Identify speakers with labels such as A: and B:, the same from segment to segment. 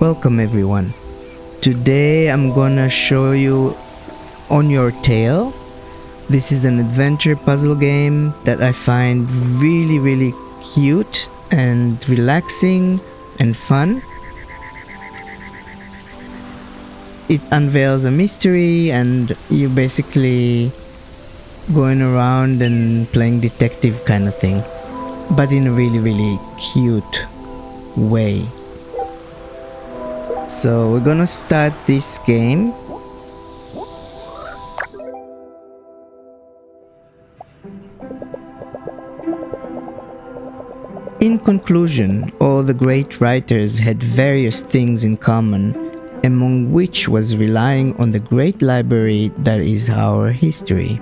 A: Welcome everyone. Today I'm gonna show you On Your Tail. This is an adventure puzzle game that I find really cute and relaxing and fun. It unveils a mystery and you basically going around and playing detective kind of thing, but in a really cute way. So we're gonna start this game. In conclusion, all the great writers had various things in common, among which was relying on the great library that is our history.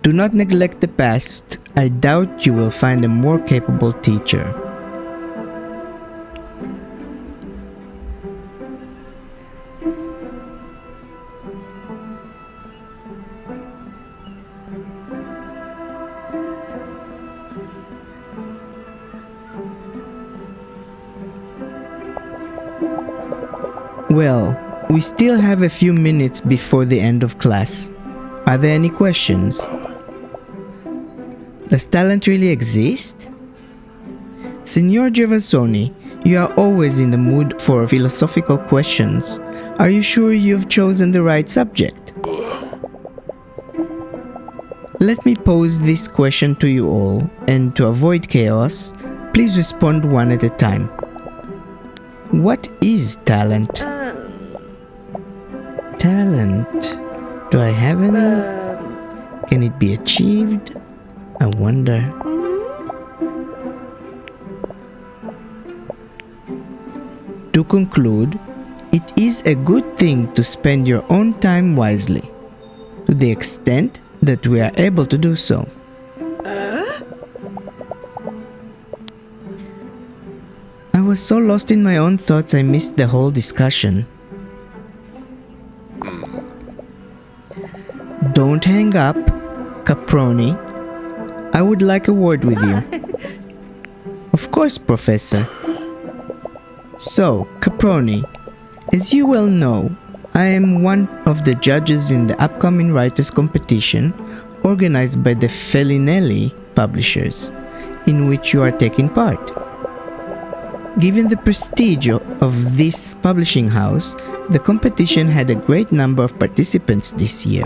A: Do not neglect the past. I doubt you will find a more capable teacher. Well, we still have a few minutes before the end of class. Are there any questions? Does talent really exist? Signor Gervasoni, you are always in the mood for philosophical questions. Are you sure you've chosen the right subject? Let me pose this question to you all, and to avoid chaos, please respond one at a time. What is talent? Talent. Do I have any? Can it be achieved? I wonder. To conclude, it is a good thing to spend your own time wisely, to the extent that we are able to do so. I was so lost in my own thoughts I missed the whole discussion. Don't hang up, Caproni. I would like a word with you. Of course, Professor. So, Caproni, as you well know, I am one of the judges in the upcoming writers' competition organized by the Fellinelli publishers, in which you are taking part. Given the prestige of this publishing house, the competition had a great number of participants this year.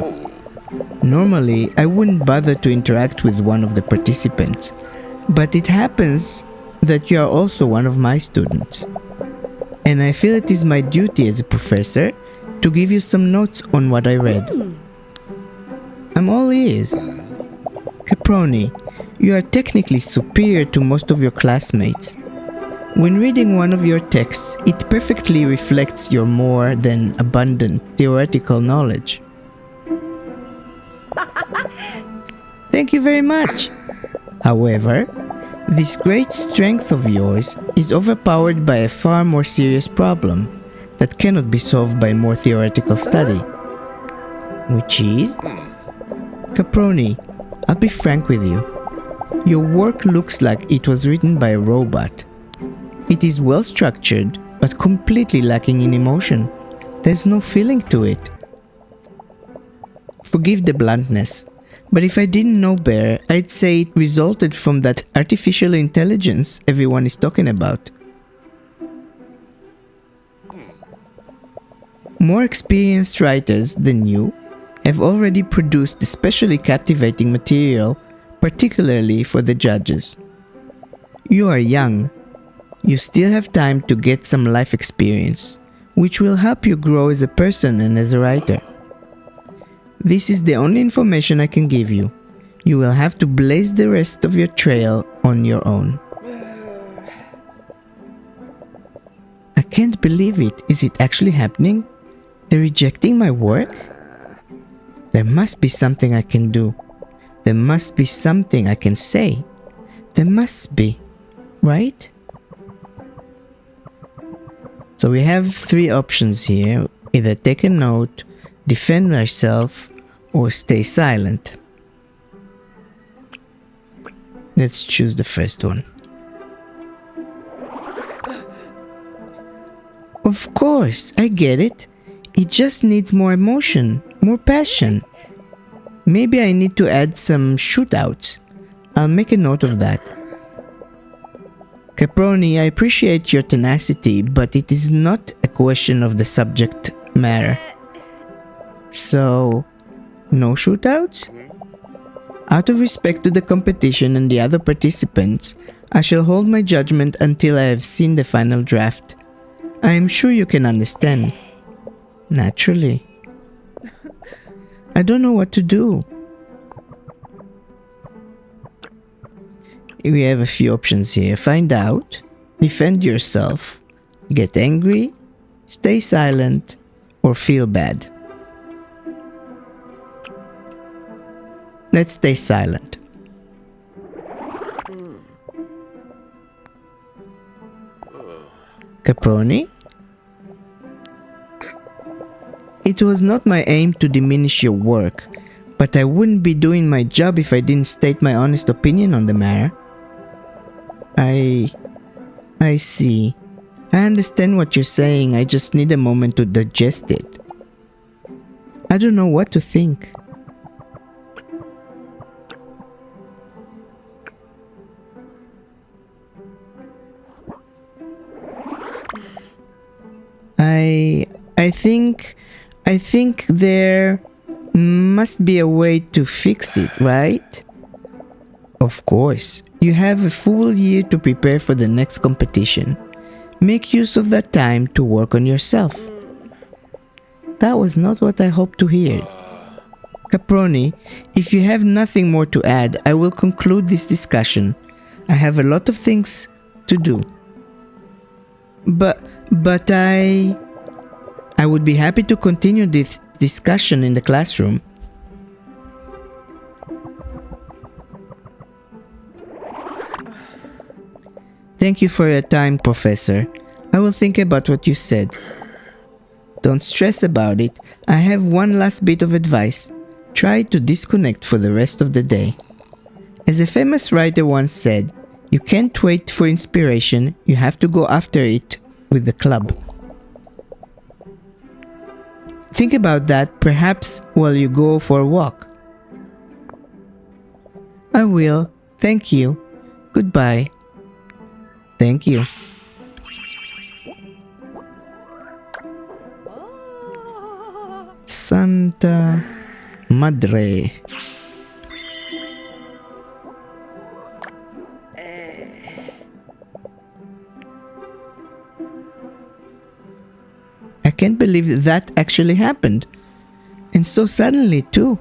A: Normally, I wouldn't bother to interact with one of the participants, but it happens that you are also one of my students. And I feel it is my duty as a professor to give you some notes on what I read. I'm all ears. Caproni, you are technically superior to most of your classmates. When reading one of your texts, it perfectly reflects your more than abundant theoretical knowledge. Thank you very much. However, this great strength of yours is overpowered by a far more serious problem that cannot be solved by more theoretical study. Which is? Caproni, I'll be frank with you. Your work looks like it was written by a robot. It is well structured, but completely lacking in emotion. There's no feeling to it. Forgive the bluntness, but if I didn't know better, I'd say it resulted from that artificial intelligence everyone is talking about. More experienced writers than you have already produced especially captivating material, particularly for the judges. You are young. You still have time to get some life experience, which will help you grow as a person and as a writer. This is the only information I can give you. You will have to blaze the rest of your trail on your own. I can't believe it. Is it actually happening? They're rejecting my work? There must be something I can do. There must be something I can say. There must be, right? So we have three options here. Either take a note, defend myself, or stay silent. Let's choose the first one. Of course, I get it. It just needs more emotion, more passion. Maybe I need to add some shootouts. I'll make a note of that. Caproni, I appreciate your tenacity, but it is not a question of the subject matter. So, no shootouts? Out of respect to the competition and the other participants, I shall hold my judgment until I have seen the final draft. I am sure you can understand. Naturally. I don't know what to do. We have a few options here. Find out, defend yourself, get angry, stay silent, or feel bad. Let's stay silent. Caproni? It was not my aim to diminish your work, but I wouldn't be doing my job if I didn't state my honest opinion on the matter. I see. I understand what you're saying, I just need a moment to digest it. I don't know what to think. I think there must be a way to fix it, right? Of course. You have a full year to prepare for the next competition. Make use of that time to work on yourself. That was not what I hoped to hear. Caproni, if you have nothing more to add, I will conclude this discussion. I have a lot of things to do. But I would be happy to continue this discussion in the classroom. Thank you for your time, Professor. I will think about what you said. Don't stress about it. I have one last bit of advice. Try to disconnect for the rest of the day. As a famous writer once said, you can't wait for inspiration, you have to go after it with the club. Think about that perhaps while you go for a walk. I will. Thank you. Goodbye. Thank you. Santa Madre. I can't believe that actually happened. And so suddenly too.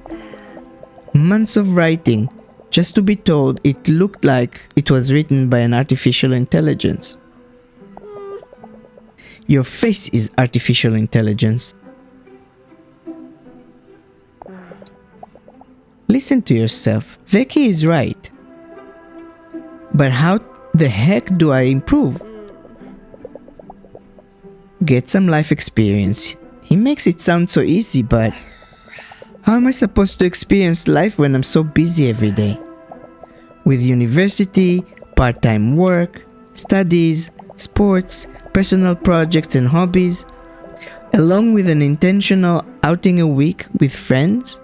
A: Months of writing, just to be told it looked like it was written by an artificial intelligence. Your face is artificial intelligence. Listen to yourself. Vicky is right. But how the heck do I improve? Get some life experience. He makes it sound so easy, but how am I supposed to experience life when I'm so busy every day? With university, part-time work, studies, sports, personal projects and hobbies, along with an intentional outing a week with friends,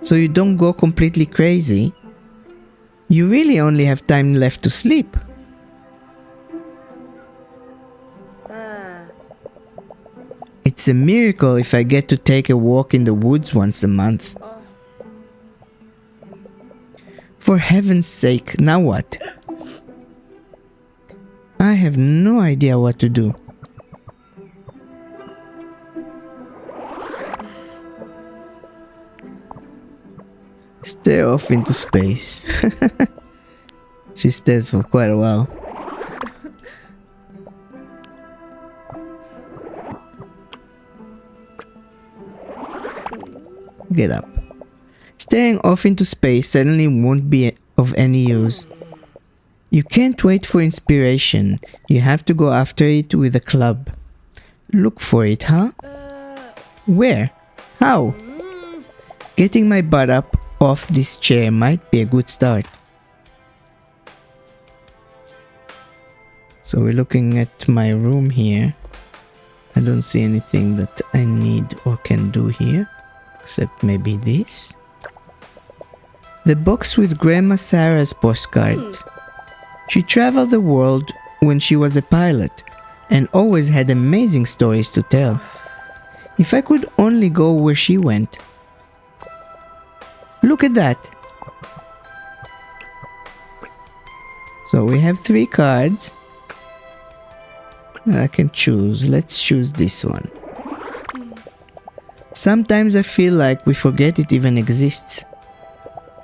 A: so you don't go completely crazy, you really only have time left to sleep. It's a miracle if I get to take a walk in the woods once a month. For heaven's sake, now what? I have no idea what to do. Stare off into space. She stares for quite a while. Get up. Staring off into space suddenly won't be of any use. You can't wait for inspiration. You have to go after it with a club. Look for it, huh? Where? How? Getting my butt up off this chair might be a good start. So we're looking at my room here. I don't see anything that I need or can do here, except maybe this. The box with Grandma Sarah's postcards. She traveled the world when she was a pilot and always had amazing stories to tell. If I could only go where she went. Look at that! So we have 3 cards. I can choose. Let's choose this one. Sometimes I feel like we forget it even exists.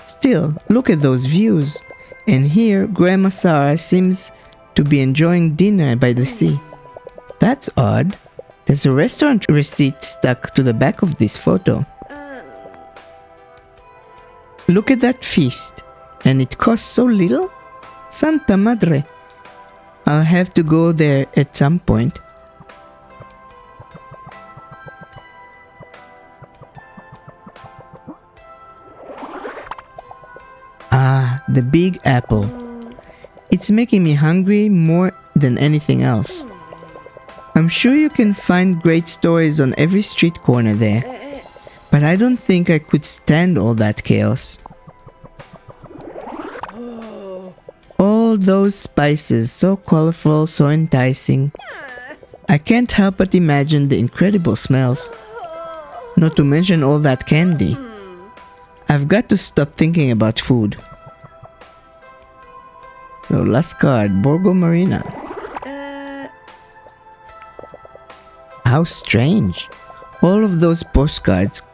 A: Still, look at those views. And here, Grandma Sarah seems to be enjoying dinner by the sea. That's odd. There's a restaurant receipt stuck to the back of this photo. Look at that feast. And it costs so little? Santa Madre. I'll have to go there at some point. Ah, the Big Apple. It's making me hungry more than anything else. I'm sure you can find great stories on every street corner there, but I don't think I could stand all that chaos. All those spices, so colorful, so enticing. I can't help but imagine the incredible smells. Not to mention all that candy. I've got to stop thinking about food. So last card, Borgo Marina. How strange. All of those postcards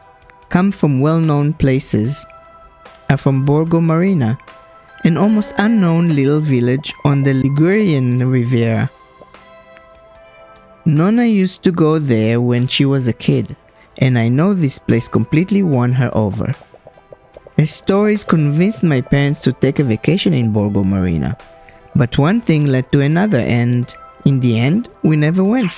A: come from well-known places, are from Borgo Marina, an almost unknown little village on the Ligurian Riviera. Nonna used to go there when she was a kid, and I know this place completely won her over. Her stories convinced my parents to take a vacation in Borgo Marina, but one thing led to another, and in the end, we never went.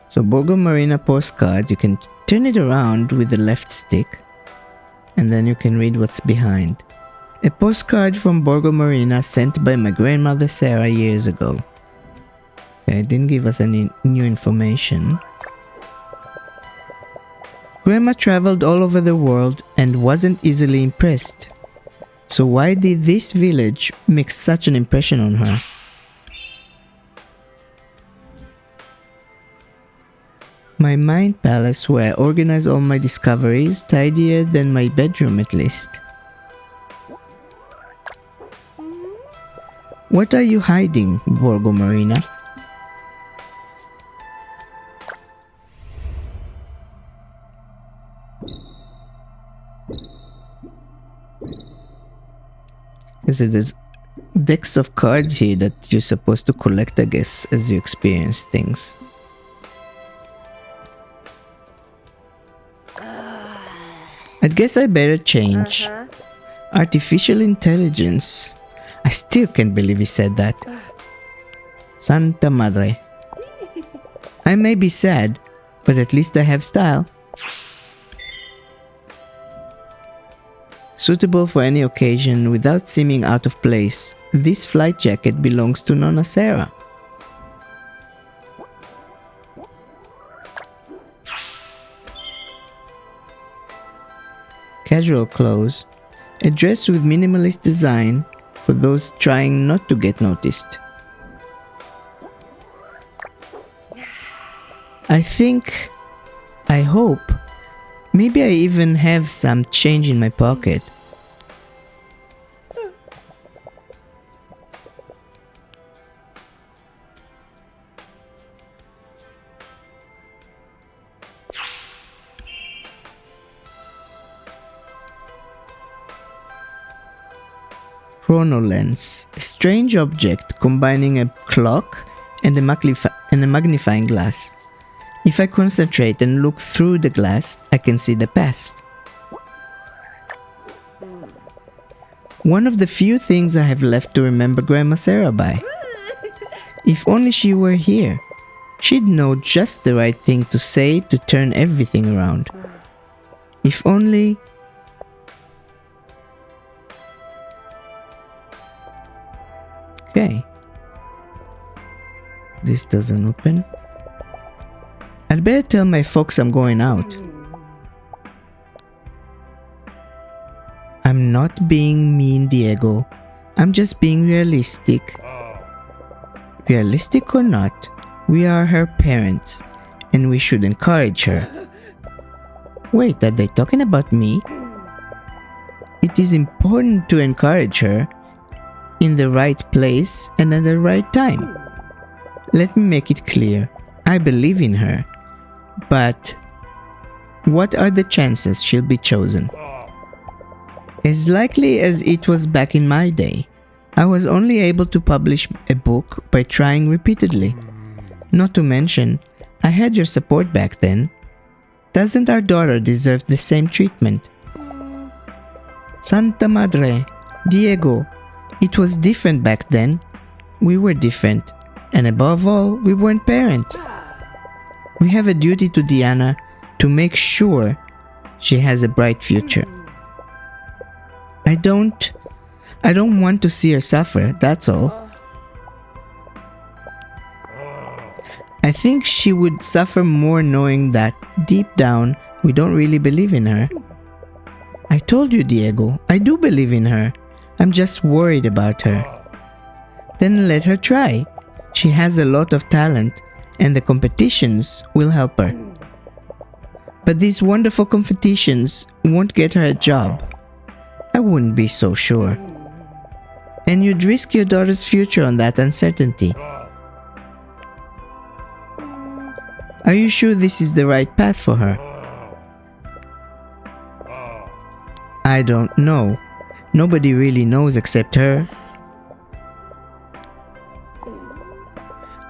A: So Borgo Marina postcard, you can turn it around with the left stick, and then you can read what's behind. A postcard from Borgo Marina sent by my grandmother Sarah years ago. Okay, it didn't give us any new information. Grandma traveled all over the world and wasn't easily impressed. So why did this village make such an impression on her? My mind palace, where I organize all my discoveries, tidier than my bedroom at least. What are you hiding, Borgo Marina? There's decks of cards here that you're supposed to collect, I guess, as you experience things. I guess I better change. Artificial intelligence. I still can't believe he said that. Santa Madre. I may be sad, but at least I have style. Suitable for any occasion without seeming out of place, this flight jacket belongs to Nonna Sarah. Casual clothes, a dress with minimalist design for those trying not to get noticed. I hope, maybe I even have some change in my pocket. Chronolens, a strange object combining a clock and a magnifying glass. If I concentrate and look through the glass, I can see the past. One of the few things I have left to remember Grandma Sarah by. If only she were here, she'd know just the right thing to say to turn everything around. If only... Okay. This doesn't open. I'd better tell my folks I'm going out. I'm not being mean, Diego. I'm just being realistic. Realistic or not, we are her parents, and we should encourage her. Wait, are they talking about me? It is important to encourage her in the right place and at the right time. Let me make it clear. I believe in her. But what are the chances she'll be chosen? As likely as it was back in my day. I was only able to publish a book by trying repeatedly. Not to mention, I had your support back then. Doesn't our daughter deserve the same treatment? Santa Madre, Diego, it was different back then. We were different. And above all, we weren't parents. We have a duty to Diana to make sure she has a bright future. I don't want to see her suffer, that's all. I think she would suffer more knowing that deep down we don't really believe in her. I told you, Diego, I do believe in her. I'm just worried about her. Then let her try. She has a lot of talent and the competitions will help her. But these wonderful competitions won't get her a job. I wouldn't be so sure. And you'd risk your daughter's future on that uncertainty. Are you sure this is the right path for her? I don't know. Nobody really knows except her.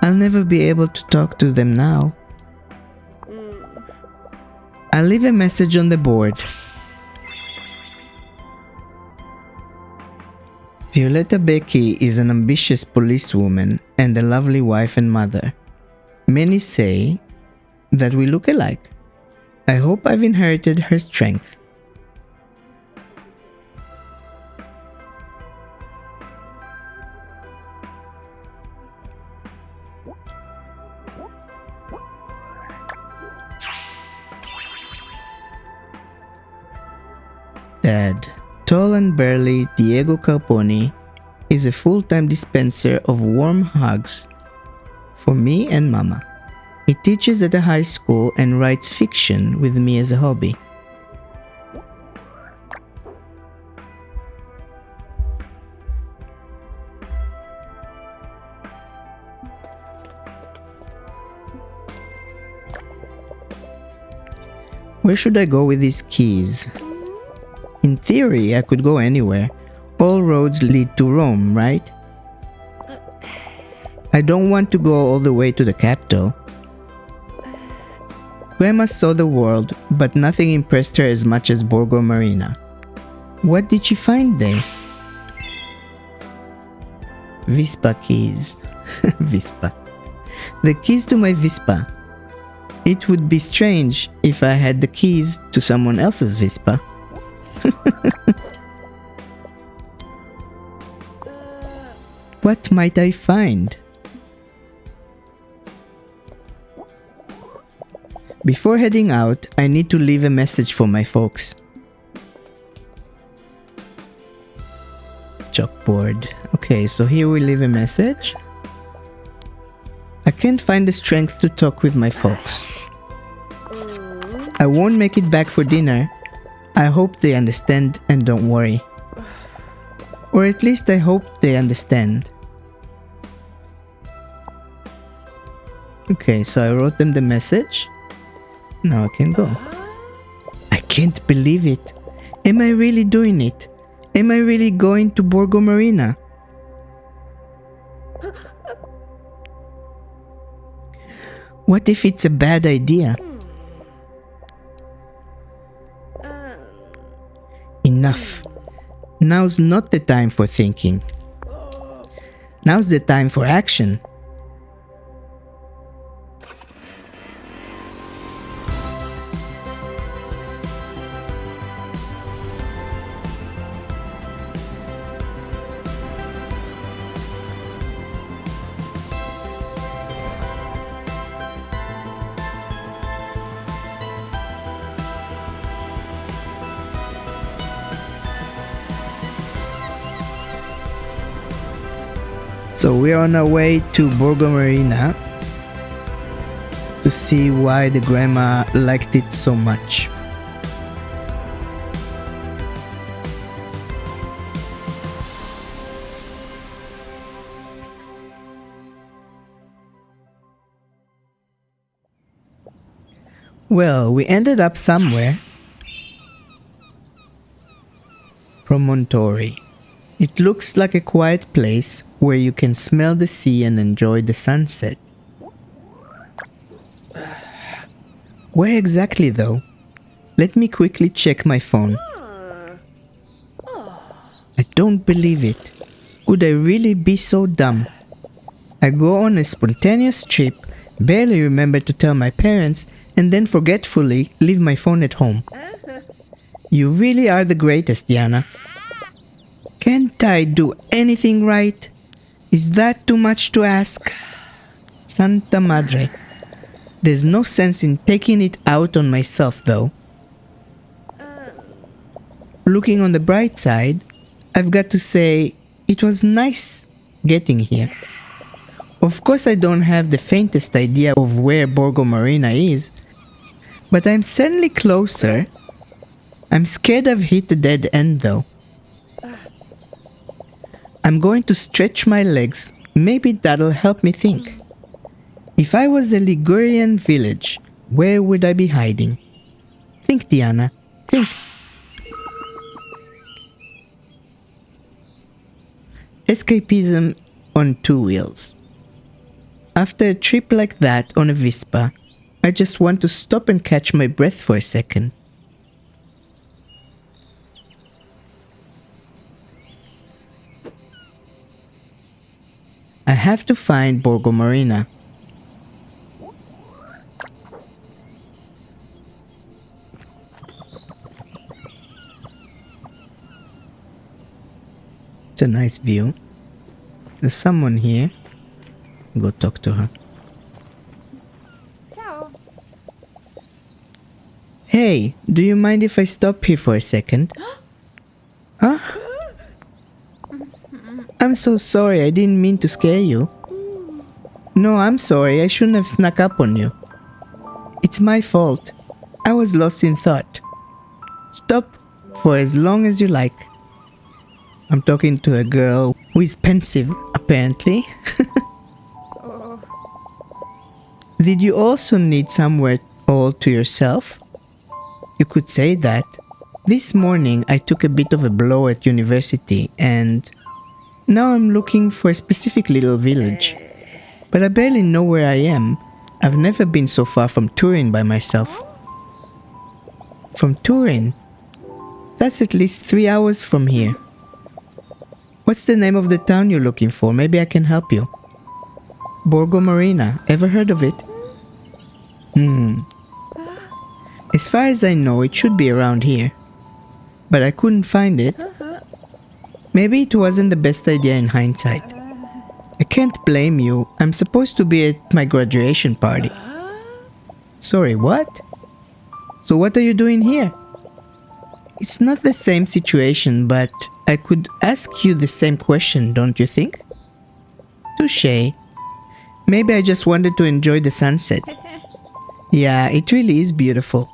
A: I'll never be able to talk to them now. I'll leave a message on the board. Violetta Becky is an ambitious policewoman and a lovely wife and mother. Many say that we look alike. I hope I've inherited her strength. Dad, tall and burly Diego Carponi, is a full-time dispenser of warm hugs for me and Mama. He teaches at a high school and writes fiction with me as a hobby. Where should I go with these keys? In theory, I could go anywhere. All roads lead to Rome, right? I don't want to go all the way to the capital. Grandma saw the world, but nothing impressed her as much as Borgo Marina. What did she find there? Vespa keys. Vespa. The keys to my Vespa. It would be strange if I had the keys to someone else's Vespa. What might I find? Before heading out, I need to leave a message for my folks. Chalkboard. Okay, so here we leave a message. I can't find the strength to talk with my folks. I won't make it back for dinner. I hope they understand and don't worry. Or at least I hope they understand. Okay, so I wrote them the message. Now I can go. I can't believe it. Am I really doing it? Am I really going to Borgo Marina? What if it's a bad idea? Enough. Now's not the time for thinking. Now's the time for action. So we're on our way to Borgo Marina to see why the grandma liked it so much. Well, we ended up somewhere. Promontory. It looks like a quiet place where you can smell the sea and enjoy the sunset. Where exactly though? Let me quickly check my phone. I don't believe it. Could I really be so dumb? I go on a spontaneous trip, barely remember to tell my parents, and then forgetfully leave my phone at home. You really are the greatest, Diana. Can't I do anything right? Is that too much to ask? Santa Madre. There's no sense in taking it out on myself though. Looking on the bright side, I've got to say, it was nice getting here. Of course I don't have the faintest idea of where Borgo Marina is, but I'm certainly closer. I'm scared I've hit the dead end though. I'm going to stretch my legs, maybe that'll help me think. If I was a Ligurian village, where would I be hiding? Think, Diana, think. Escapism on two wheels. After a trip like that on a Vespa, I just want to stop and catch my breath for a second. I have to find Borgo Marina. It's a nice view. There's someone here. Go talk to her.
B: Ciao.
A: Hey, do you mind if I stop here for a second? Huh? I'm so sorry, I didn't mean to scare you. No, I'm sorry, I shouldn't have snuck up on you. It's my fault. I was lost in thought. Stop for as long as you like. I'm talking to a girl who is pensive, apparently. Did you also need somewhere all to yourself? You could say that. This morning I took a bit of a blow at university and now I'm looking for a specific little village. But I barely know where I am. I've never been so far from Turin by myself. From Turin? That's at least 3 hours from here. What's the name of the town you're looking for? Maybe I can help you. Borgo Marina. Ever heard of it? As far as I know, it should be around here. But I couldn't find it. Maybe it wasn't the best idea in hindsight. I can't blame you. I'm supposed to be at my graduation party. Sorry, what? So what are you doing here? It's not the same situation, but I could ask you the same question, don't you think? Touché. Maybe I just wanted to enjoy the sunset. Yeah, it really is beautiful.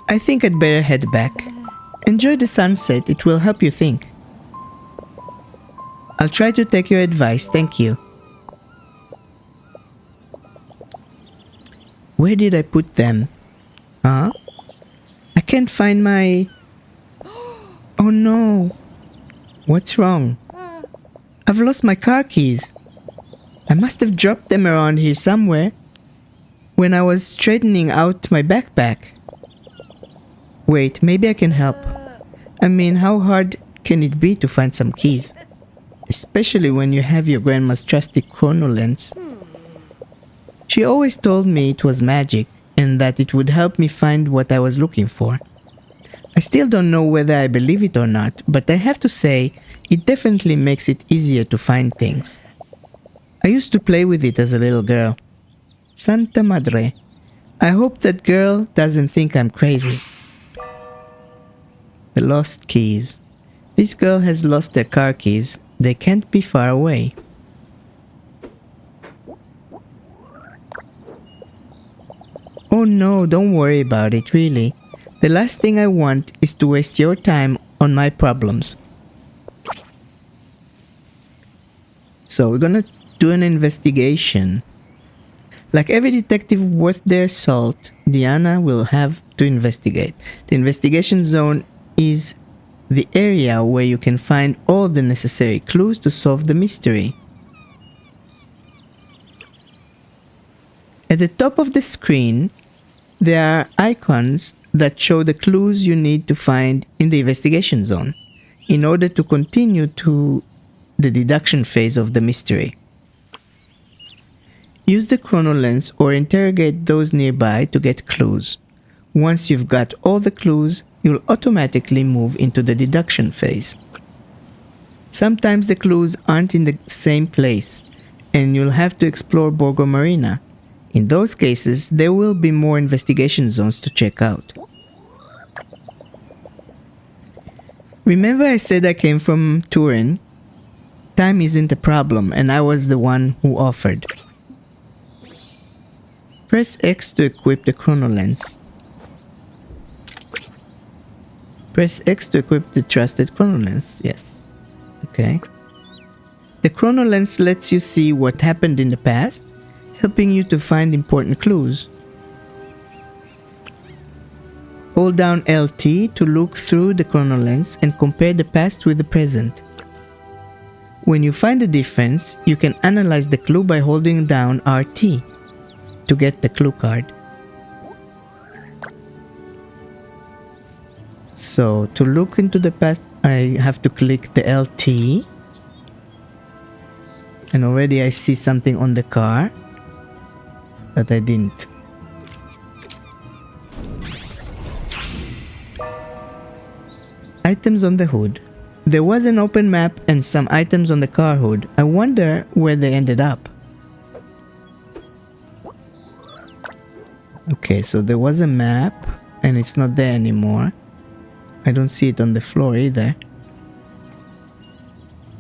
A: I think I'd better head back. Enjoy the sunset, it will help you think. I'll try to take your advice, thank you. Where did I put them? Huh? I can't find my... Oh no! What's wrong? I've lost my car keys. I must have dropped them around here somewhere when I was straightening out my backpack. Wait, maybe I can help. I mean, how hard can it be to find some keys? Especially when you have your grandma's trusty chrono lens. She always told me it was magic and that it would help me find what I was looking for. I still don't know whether I believe it or not, but I have to say, it definitely makes it easier to find things. I used to play with it as a little girl. Santa Madre. I hope that girl doesn't think I'm crazy. lost keys. This girl has lost her car keys. They can't be far away. Oh no, don't worry about it, really. The last thing I want is to waste your time on my problems. So we're gonna do an investigation. Like every detective worth their salt, Diana will have to investigate. The investigation zone is the area where you can find all the necessary clues to solve the mystery. At the top of the screen, there are icons that show the clues you need to find in the investigation zone in order to continue to the deduction phase of the mystery. Use the chrono lens or interrogate those nearby to get clues. Once you've got all the clues, you'll automatically move into the deduction phase. Sometimes the clues aren't in the same place, and you'll have to explore Borgo Marina. In those cases, there will be more investigation zones to check out. Remember I said I came from Turin? Time isn't a problem, and I was the one who offered. Press X to equip the chrono lens. Press X to equip the trusted chrono lens. Yes. Okay. The chrono lens lets you see what happened in the past, helping you to find important clues. Hold down LT to look through the chrono lens and compare the past with the present. When you find a difference, you can analyze the clue by holding down RT to get the clue card. So to look into the past, I have to click the LT, and already I see something on the car that I didn't. Items on the hood. There was an open map and some items on the car hood. I wonder where they ended up. Okay, so there was a map and it's not there anymore. I don't see it on the floor either.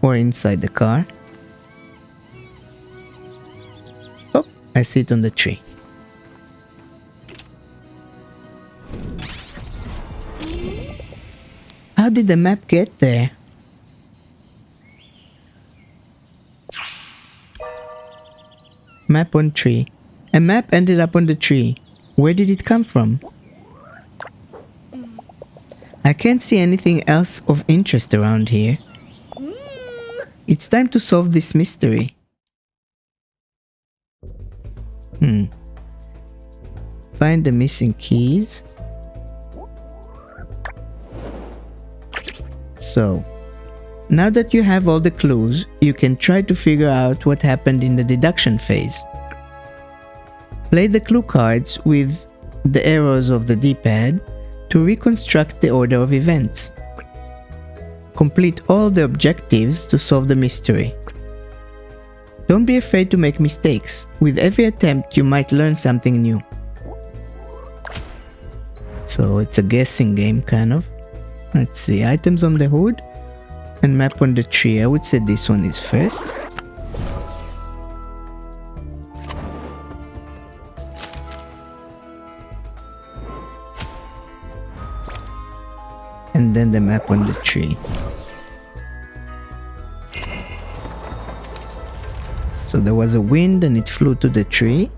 A: Or inside the car. Oh, I see it on the tree. How did the map get there? Map on tree. A map ended up on the tree. Where did it come from? I can't see anything else of interest around here. It's time to solve this mystery. Find the missing keys. So, now that you have all the clues, you can try to figure out what happened in the deduction phase. Play the clue cards with the arrows of the D-pad to reconstruct the order of events. Complete all the objectives to solve the mystery. Don't be afraid to make mistakes. With every attempt, you might learn something new. So it's a guessing game, kind of. Let's see, items on the hood and map on the tree. I would say this one is first. And then the map on the tree. So there was a wind and it flew to the tree.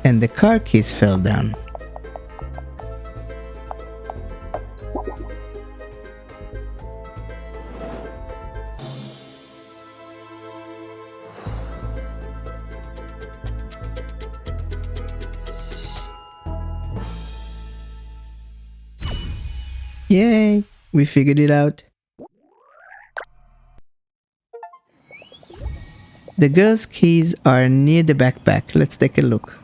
A: And the car keys fell down. Yay! We figured it out. The girl's keys are near the backpack. Let's take a look.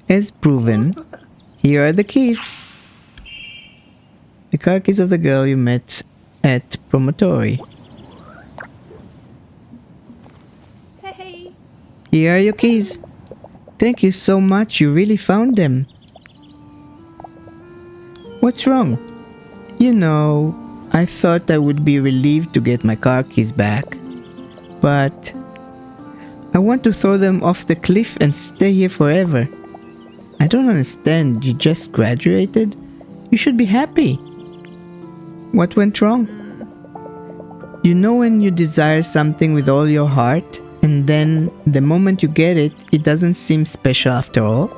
A: As proven, here are the keys. The car keys of the girl you met at Promontory.
B: Hey.
A: Here are your keys. Thank you so much, you really found them. What's wrong? You know, I thought I would be relieved to get my car keys back. But I want to throw them off the cliff and stay here forever. I don't understand, you just graduated? You should be happy. What went wrong? You know when you desire something with all your heart, and then the moment you get it, it doesn't seem special after all?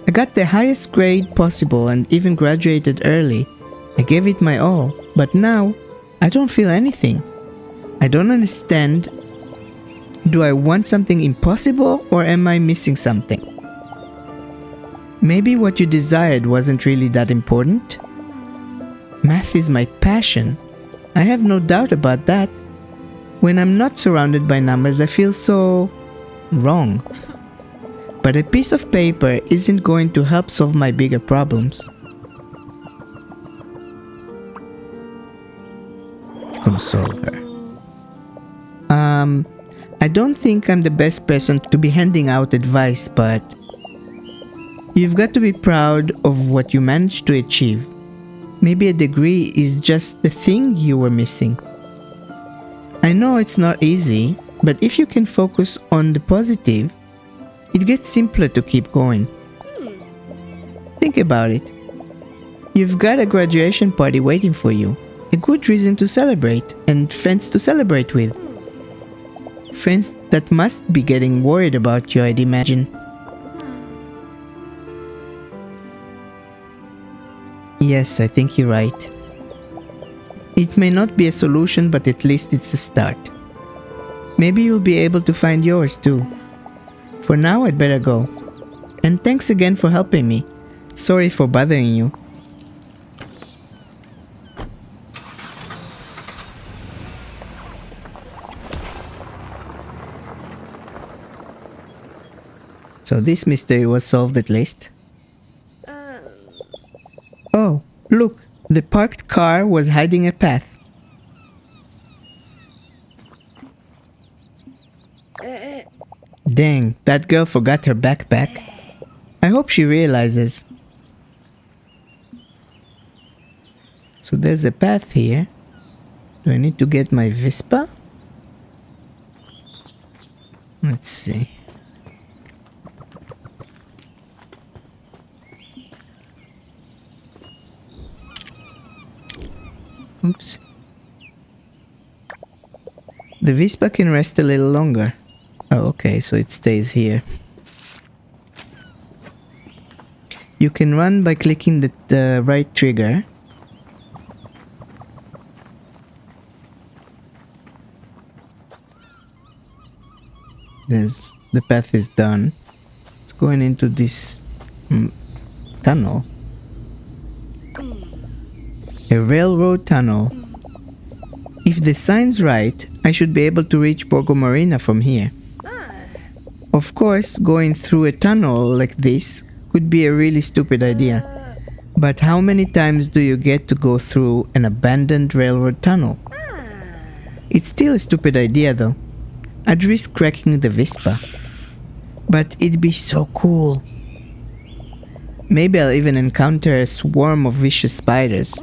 A: I got the highest grade possible and even graduated early. I gave it my all, but now I don't feel anything. I don't understand. Do I want something impossible or am I missing something? Maybe what you desired wasn't really that important? Math is my passion. I have no doubt about that. When I'm not surrounded by numbers, I feel so wrong. But a piece of paper isn't going to help solve my bigger problems. Console her. I don't think I'm the best person to be handing out advice, but you've got to be proud of what you managed to achieve. Maybe a degree is just the thing you were missing. I know it's not easy, but if you can focus on the positive, it gets simpler to keep going. Think about it. You've got a graduation party waiting for you, a good reason to celebrate, and friends to celebrate with. Friends that must be getting worried about you, I'd imagine. Yes, I think you're right. It may not be a solution, but at least it's a start. Maybe you'll be able to find yours too. For now, I'd better go. And thanks again for helping me. Sorry for bothering you. So this mystery was solved at least. Oh, look, the parked car was hiding a path. Dang, that girl forgot her backpack. I hope she realizes. So there's a path here. Do I need to get my Vespa? Let's see. Oops. The Vespa can rest a little longer. Oh, okay, so it stays here. You can run by clicking the right trigger. The path is done. It's going into this tunnel. A railroad tunnel. If the sign's right, I should be able to reach Borgo Marina from here. Of course, going through a tunnel like this could be a really stupid idea. But how many times do you get to go through an abandoned railroad tunnel? It's still a stupid idea though. I'd risk cracking the Vespa. But it'd be so cool. Maybe I'll even encounter a swarm of vicious spiders.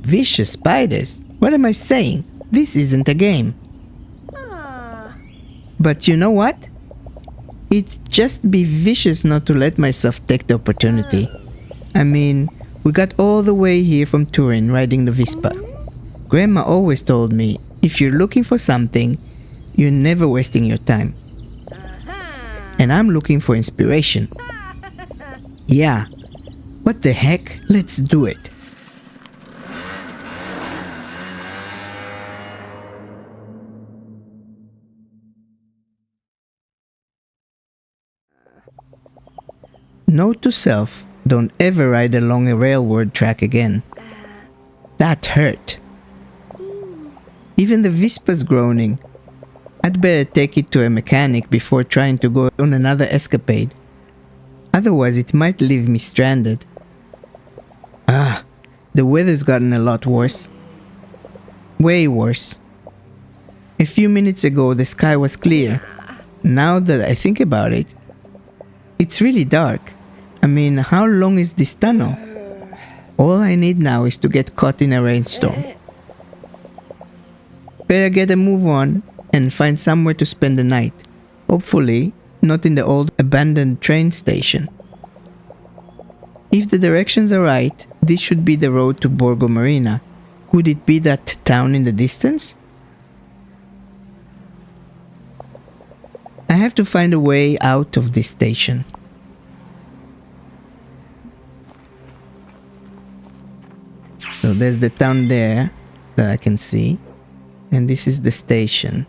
A: Vicious spiders? What am I saying? This isn't a game. But you know what? It'd just be vicious not to let myself take the opportunity. I mean, we got all the way here from Turin riding the Vespa. Grandma always told me, if you're looking for something, you're never wasting your time. And I'm looking for inspiration. Yeah, what the heck? Let's do it. Note to self, don't ever ride along a railroad track again. That hurt. Even the Vespa's groaning. I'd better take it to a mechanic before trying to go on another escapade. Otherwise it might leave me stranded. The weather's gotten a lot worse. Way worse. A few minutes ago the sky was clear. Now that I think about it, it's really dark. I mean, how long is this tunnel? All I need now is to get caught in a rainstorm. Better get a move on and find somewhere to spend the night. Hopefully, not in the old abandoned train station. If the directions are right, this should be the road to Borgo Marina. Could it be that town in the distance? I have to find a way out of this station. So there's the town there that I can see. And this is the station.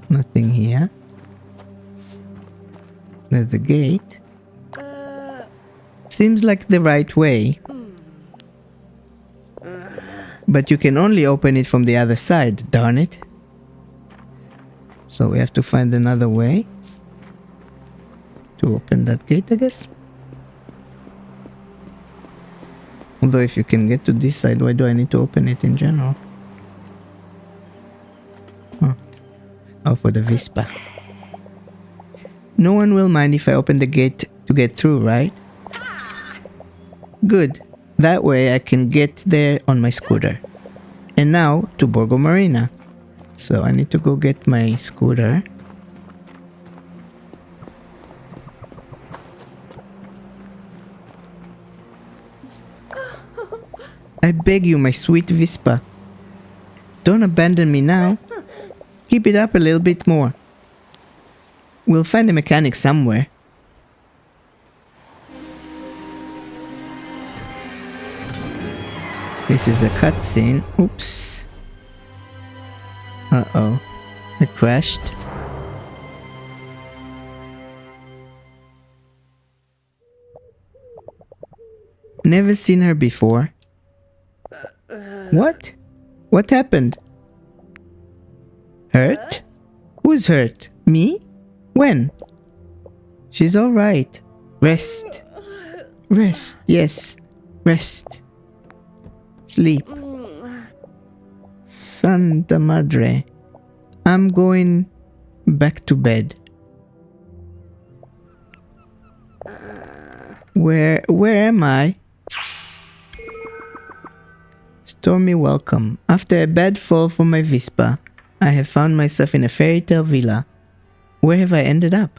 A: Nothing here. There's the gate. Seems like the right way. But you can only open it from the other side, darn it. So we have to find another way to open that gate, I guess. Although if you can get to this side, why do I need to open it in general? Oh, for the Vispa. No one will mind if I open the gate to get through, right? Good. That way I can get there on my scooter. And now to Borgo Marina. So I need to go get my scooter. I beg you, my sweet Vispa. Don't abandon me now. Keep it up a little bit more. We'll find a mechanic somewhere. This is a cutscene. Oops. Uh-oh. It crashed. Never seen her before. What? What happened? Hurt? Who's hurt? Me? When? She's alright. Rest. Rest, yes. Rest. Sleep. Santa Madre. I'm going back to bed. Where am I? Stormy welcome. After a bad fall from my Vispa, I have found myself in a fairy tale villa. Where have I ended up?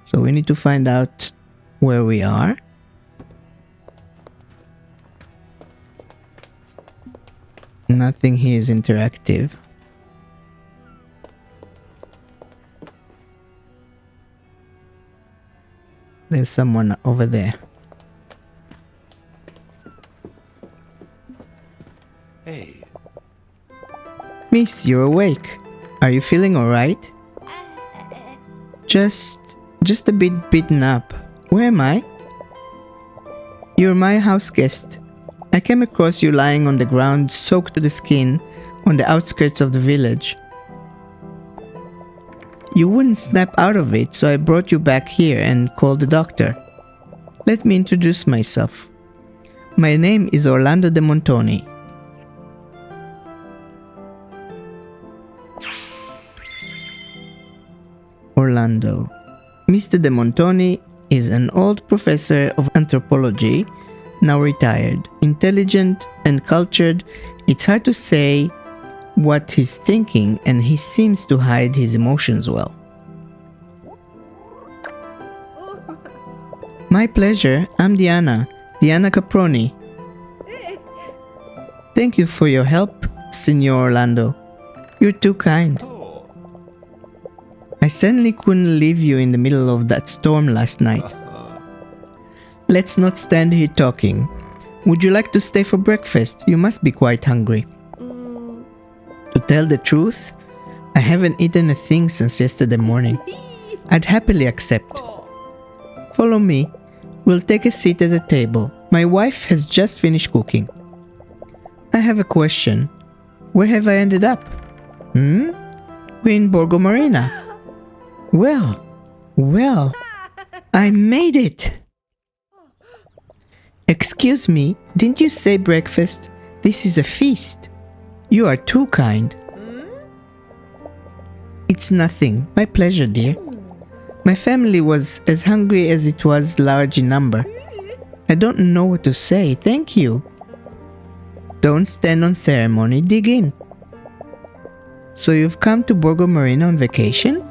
A: So we need to find out where we are. Nothing here is interactive. There's someone over there.
B: Hey.
A: Miss, you're awake. Are you feeling alright? Just a bit beaten up. Where am I? You're my house guest. I came across you lying on the ground, soaked to the skin, on the outskirts of the village. You wouldn't snap out of it, so I brought you back here and called the doctor. Let me introduce myself. My name is Orlando de Montoni. Orlando. Mr. de Montoni is an old professor of anthropology, now retired. Intelligent and cultured, it's hard to say what he's thinking, and he seems to hide his emotions well. My pleasure. I'm Diana Caproni. Thank you for your help, Signor Orlando. You're too kind. I certainly couldn't leave you in the middle of that storm last night. Let's not stand here talking. Would you like to stay for breakfast? You must be quite hungry. To tell the truth, I haven't eaten a thing since yesterday morning. I'd happily accept. Follow me. We'll take a seat at the table. My wife has just finished cooking. I have a question. Where have I ended up? We're in Borgo Marina. Well, I made it! Excuse me, didn't you say breakfast? This is a feast. You are too kind. It's nothing. My pleasure, dear. My family was as hungry as it was large in number. I don't know what to say. Thank you. Don't stand on ceremony. Dig in. So you've come to Borgo Marina on vacation?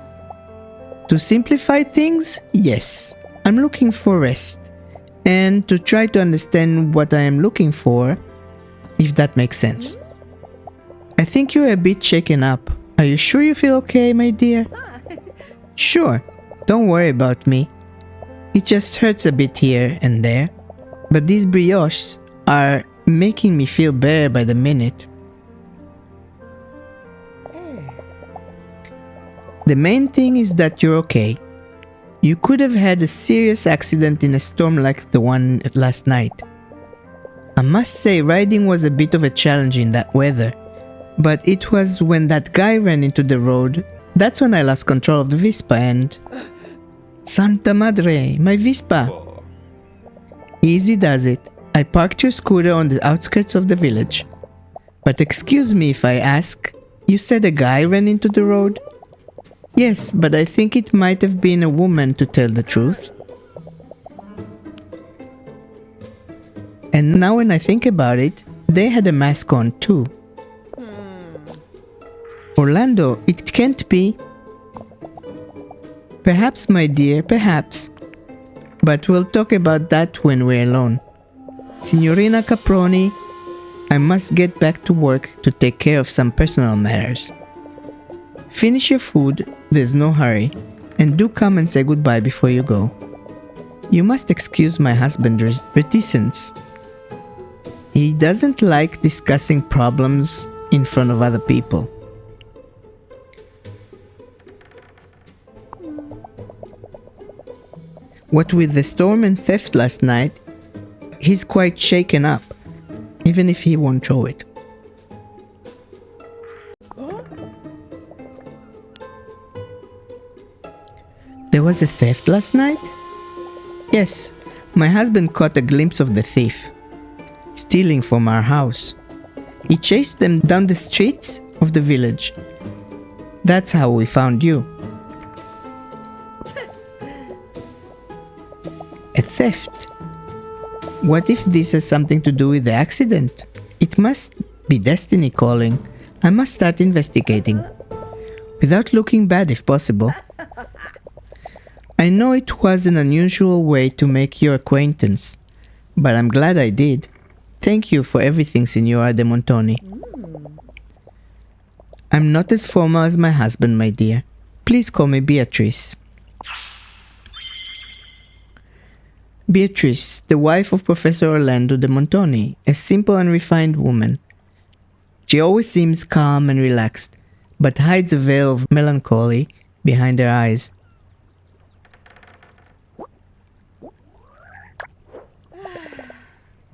A: To simplify things, yes. I'm looking for rest. And to try to understand what I am looking for, if that makes sense. I think you're a bit shaken up. Are you sure you feel okay, my dear? Sure. Don't worry about me. It just hurts a bit here and there. But these brioches are making me feel better by the minute. The main thing is that you're okay. You could have had a serious accident in a storm like the one last night. I must say riding was a bit of a challenge in that weather. But it was when that guy ran into the road, that's when I lost control of the Vespa and... Santa Madre, my Vespa! Easy does it. I parked your scooter on the outskirts of the village. But excuse me if I ask, you said a guy ran into the road? Yes, but I think it might have been a woman to tell the truth. And now when I think about it, they had a mask on too. Orlando, it can't be. Perhaps, my dear, perhaps. But we'll talk about that when we're alone. Signorina Caproni, I must get back to work to take care of some personal matters. Finish your food, there's no hurry, and do come and say goodbye before you go. You must excuse my husband's reticence. He doesn't like discussing problems in front of other people. What with the storm and thefts last night, he's quite shaken up, even if he won't show it. There was a theft last night? Yes, my husband caught a glimpse of the thief, stealing from our house. He chased them down the streets of the village. That's how we found you. A theft? What if this has something to do with the accident? It must be destiny calling. I must start investigating. Without looking bad if possible. I know it was an unusual way to make your acquaintance, but I'm glad I did. Thank you for everything, Signora de Montoni. I'm not as formal as my husband, my dear. Please call me Beatrice. Beatrice, the wife of Professor Orlando de Montoni, a simple and refined woman. She always seems calm and relaxed, but hides a veil of melancholy behind her eyes.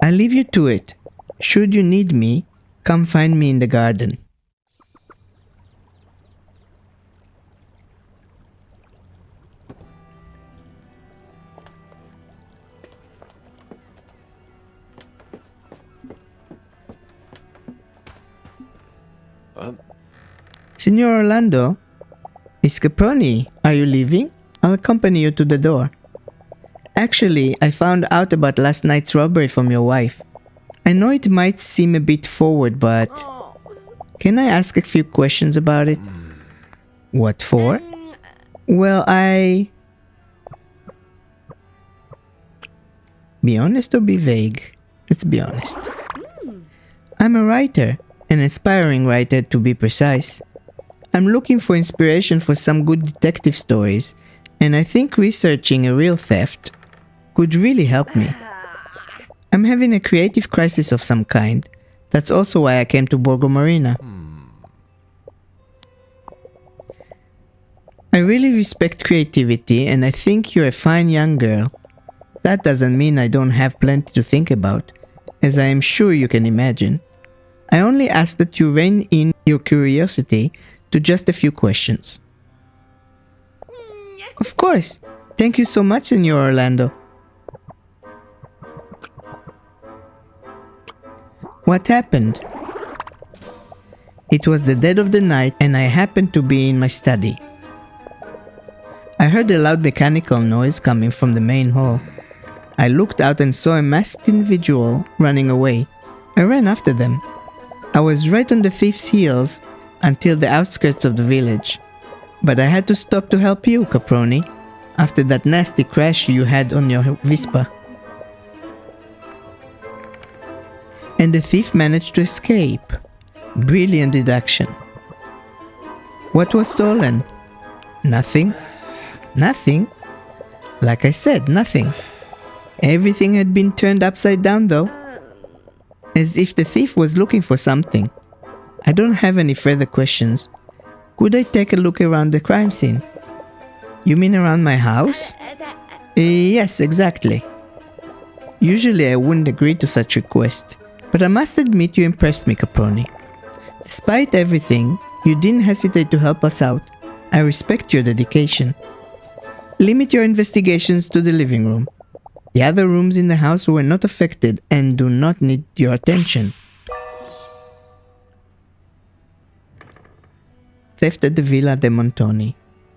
A: I'll leave you to it. Should you need me, come find me in the garden. Signor Orlando? Miss Caproni, are you leaving? I'll accompany you to the door. Actually, I found out about last night's robbery from your wife. I know it might seem a bit forward, but... Can I ask a few questions about it? What for? Well, Be honest or be vague? Let's be honest. I'm a writer, an aspiring writer to be precise. I'm looking for inspiration for some good detective stories, and I think researching a real theft could really help me. I'm having a creative crisis of some kind. That's also why I came to Borgo Marina. I really respect creativity, and I think you're a fine young girl. That doesn't mean I don't have plenty to think about, as I am sure you can imagine. I only ask that you rein in your curiosity to just a few questions. Of course. Thank you so much, Senor Orlando. What happened? It was the dead of the night and I happened to be in my study. I heard a loud mechanical noise coming from the main hall. I looked out and saw a masked individual running away. I ran after them. I was right on the thief's heels until the outskirts of the village. But I had to stop to help you, Caproni, after that nasty crash you had on your Vespa. And the thief managed to escape. Brilliant deduction. What was stolen? Nothing. Nothing? Like I said, nothing. Everything had been turned upside down though. As if the thief was looking for something. I don't have any further questions. Could I take a look around the crime scene? You mean around my house? Yes, exactly. Usually I wouldn't agree to such request, but I must admit you impressed me, Caproni. Despite everything, you didn't hesitate to help us out. I respect your dedication. Limit your investigations to the living room. The other rooms in the house were not affected and do not need your attention. Theft at the Villa de Montoni.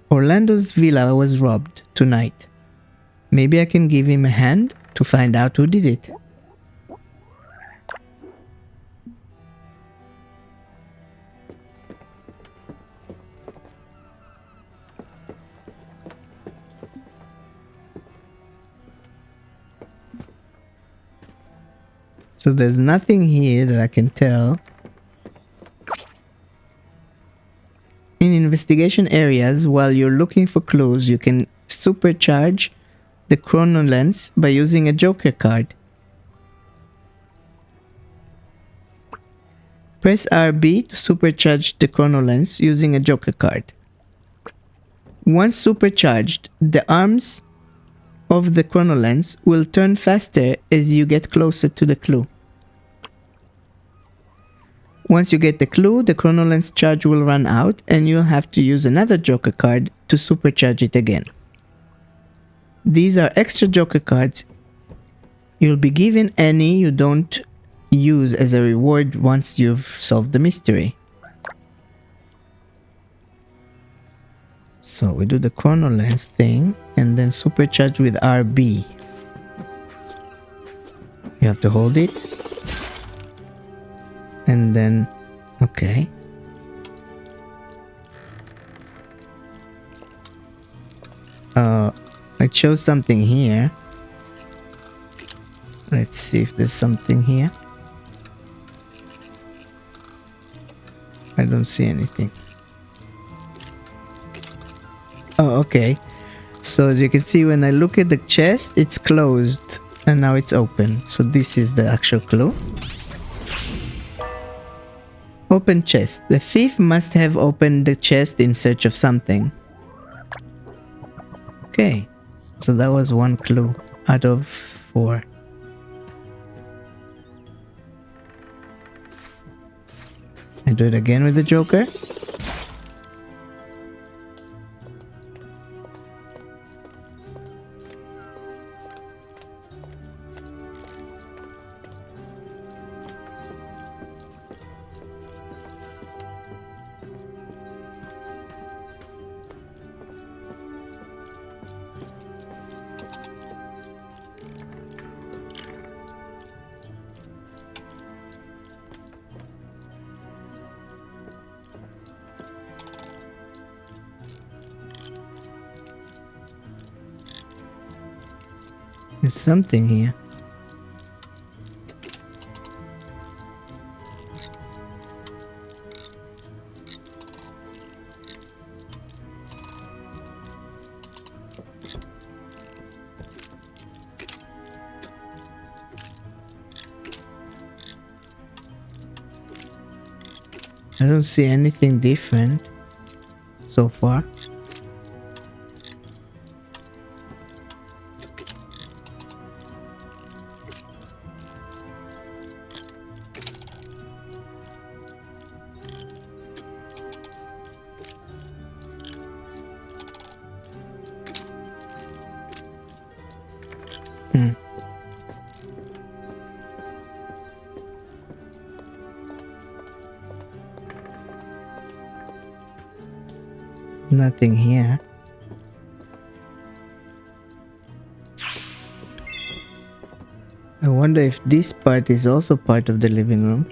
A: Orlando's villa was robbed tonight. Maybe I can give him a hand to find out who did it. So there's nothing here that I can tell. In investigation areas, while you're looking for clues, you can supercharge the chrono lens by using a joker card. Press RB to supercharge the chrono lens using a joker card. Once supercharged, the arms of the chrono lens will turn faster as you get closer to the clue. Once you get the clue, the chrono lens charge will run out and you'll have to use another joker card to supercharge it again. These are extra joker cards. You'll be given any you don't use as a reward once you've solved the mystery. So we do the chrono lens thing and then supercharge with RB. You have to hold it. And then, okay. I chose something here. Let's see if there's something here. I don't see anything. Oh, okay. So as you can see, when I look at the chest, it's closed and now it's open. So this is the actual clue. Open chest. The thief must have opened the chest in search of something. Okay. So that was one clue out of 4. I do it again with the joker. There's something here. I don't see anything different so far. Nothing here. I wonder if this part is also part of the living room.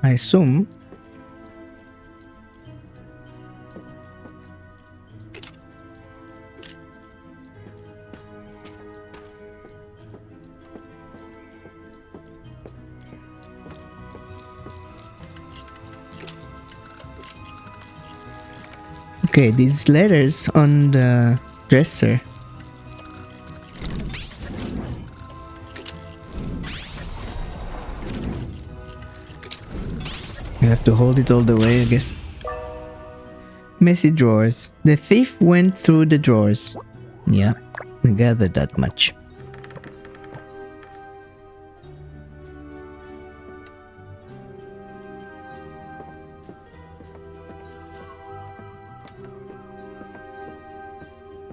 A: I assume. Okay, these letters on the dresser. You have to hold it all the way, I guess. Messy drawers. The thief went through the drawers. Yeah, I gathered that much.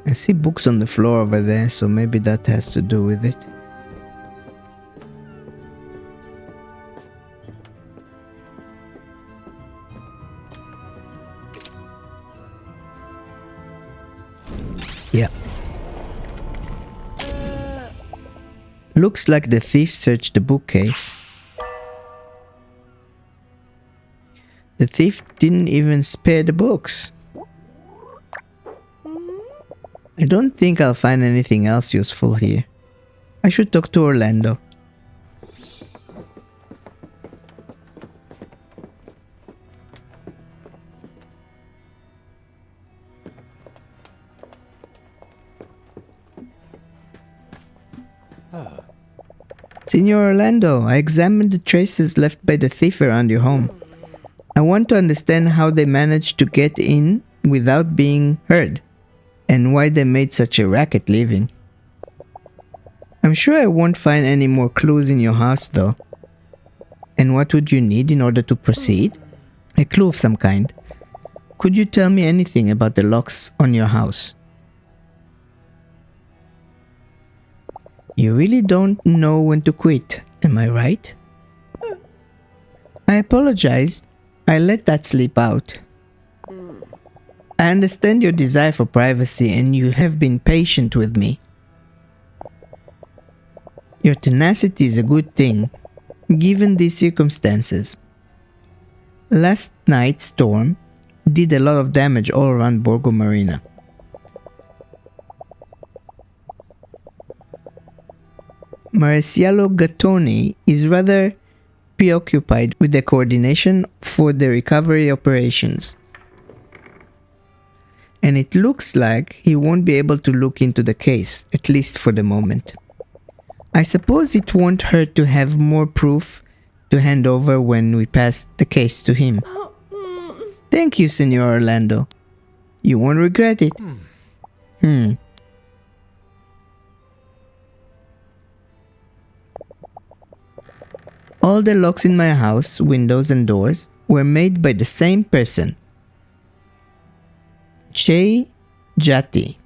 A: I see books on the floor over there, so maybe that has to do with it. Yeah. Looks like the thief searched the bookcase. The thief didn't even spare the books. I don't think I'll find anything else useful here. I should talk to Orlando. Senor Orlando, I examined the traces left by the thief around your home. I want to understand how they managed to get in without being heard, and why they made such a racket leaving. I'm sure I won't find any more clues in your house though. And what would you need in order to proceed? A clue of some kind. Could you tell me anything about the locks on your house? You really don't know when to quit, am I right? I apologize. I let that slip out. I understand your desire for privacy and you have been patient with me. Your tenacity is a good thing, given these circumstances. Last night's storm did a lot of damage all around Borgo Marina. Marcialo Gattoni is rather preoccupied with the coordination for the recovery operations. And it looks like he won't be able to look into the case, at least for the moment. I suppose it won't hurt to have more proof to hand over when we pass the case to him. Thank you, Senor Orlando. You won't regret it. All the locks in my house, windows and doors, were made by the same person. Che Jati.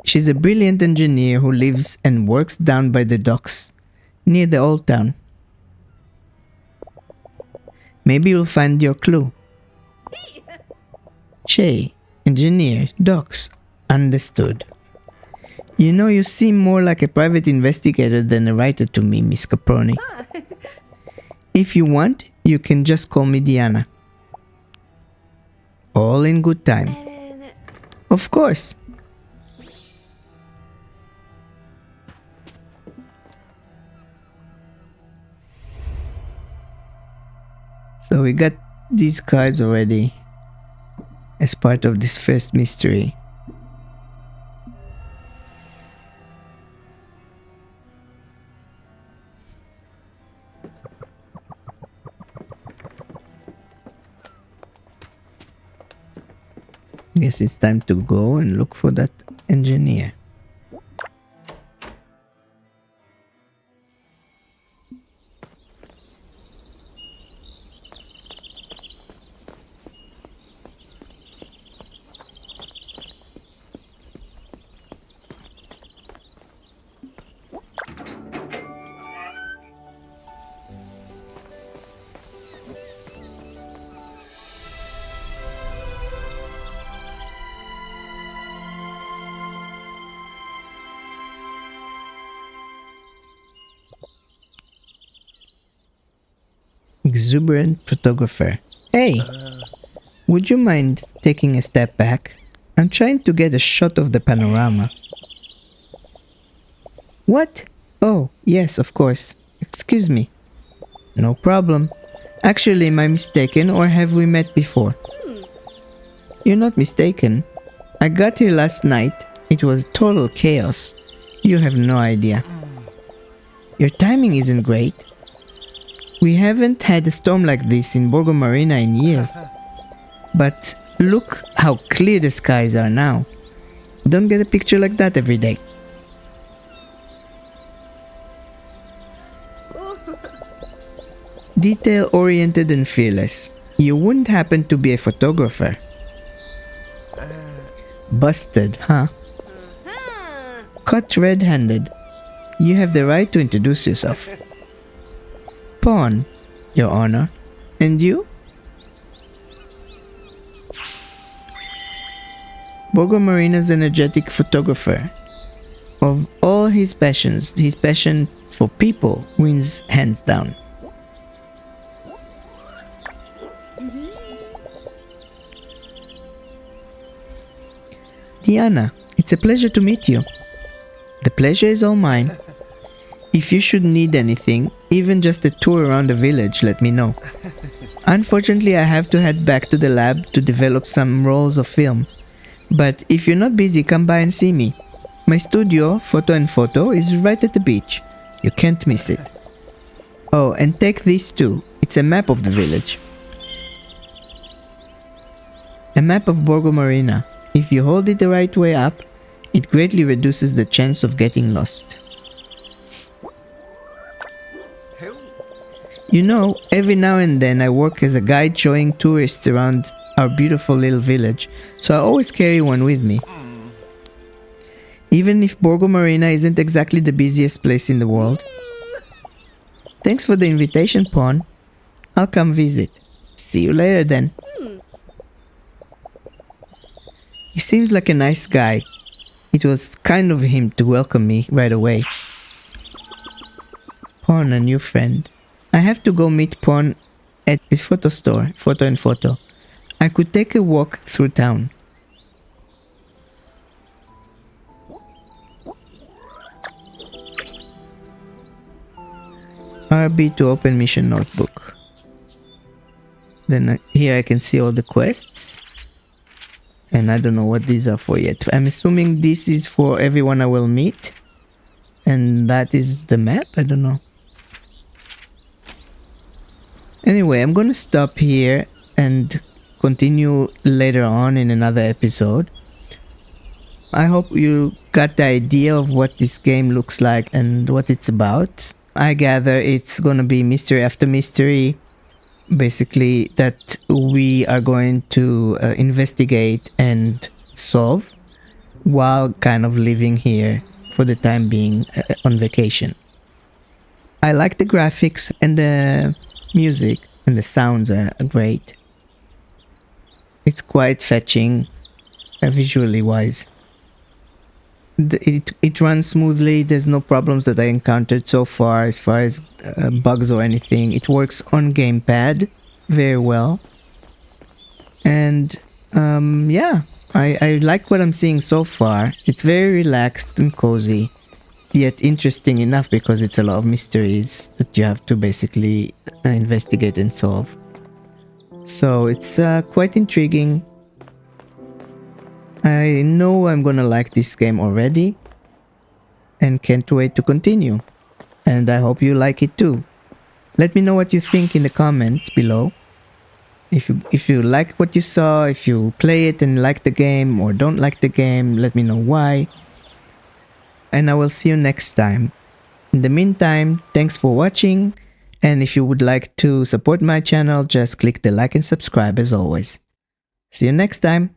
A: She's a brilliant engineer who lives and works down by the docks, near the old town. Maybe you'll find your clue. Che, engineer, docks, understood. You know, you seem more like a private investigator than a writer to me, Miss Caproni. If you want, you can just call me Diana. All in good time. Of course. So we got these cards already as part of this first mystery. Guess it's time to go and look for that engineer. exuberant photographer. Hey, would you mind taking a step back? I'm trying to get a shot of the panorama. What? Oh, yes, of course. Excuse me. No problem. Actually, am I mistaken or have we met before? You're not mistaken. I got here last night. It was total chaos. You have no idea. Your timing isn't great. We haven't had a storm like this in Borgo Marina in years. But look how clear the skies are now. Don't get a picture like that every day. Detail-oriented and fearless. You wouldn't happen to be a photographer. Busted, huh? Caught red-handed. You have the right to introduce yourself. Pawn, Your Honor. And you? Borgo Marina's energetic photographer. Of all his passions, his passion for people wins hands down. Diana, it's a pleasure to meet you. The pleasure is all mine. If you should need anything, even just a tour around the village, let me know. Unfortunately, I have to head back to the lab to develop some rolls of film. But if you're not busy, come by and see me. My studio, Photo and Photo, is right at the beach. You can't miss it. Oh, and take this too. It's a map of the village. A map of Borgo Marina. If you hold it the right way up, it greatly reduces the chance of getting lost. You know, every now and then I work as a guide showing tourists around our beautiful little village, so I always carry one with me. Even if Borgo Marina isn't exactly the busiest place in the world. Thanks for the invitation, Pawn. I'll come visit. See you later then. He seems like a nice guy. It was kind of him to welcome me right away. Pawn, a new friend. I have to go meet Pawn at his photo store, Photo and Photo. I could take a walk through town. RB to open mission notebook. Then here I can see all the quests. And I don't know what these are for yet. I'm assuming this is for everyone I will meet. And that is the map? I don't know. Anyway, I'm gonna stop here and continue later on in another episode. I hope you got the idea of what this game looks like and what it's about. I gather it's gonna be mystery after mystery. Basically, that we are going to investigate and solve while kind of living here for the time being on vacation. I like the graphics and the music, and the sounds are great. It's quite fetching, visually wise. It runs smoothly. There's no problems that I encountered so far as bugs or anything. It works on gamepad very well. And yeah, I like what I'm seeing so far. It's very relaxed and cozy, yet interesting enough because it's a lot of mysteries that you have to basically investigate and solve. So it's quite intriguing. I know I'm gonna like this game already and can't wait to continue. And I hope you like it too. Let me know what you think in the comments below. If you like what you saw, if you play it and like the game or don't like the game, let me know why. And I will see you next time. In the meantime, thanks for watching. And if you would like to support my channel, just click the like and subscribe as always. See you next time.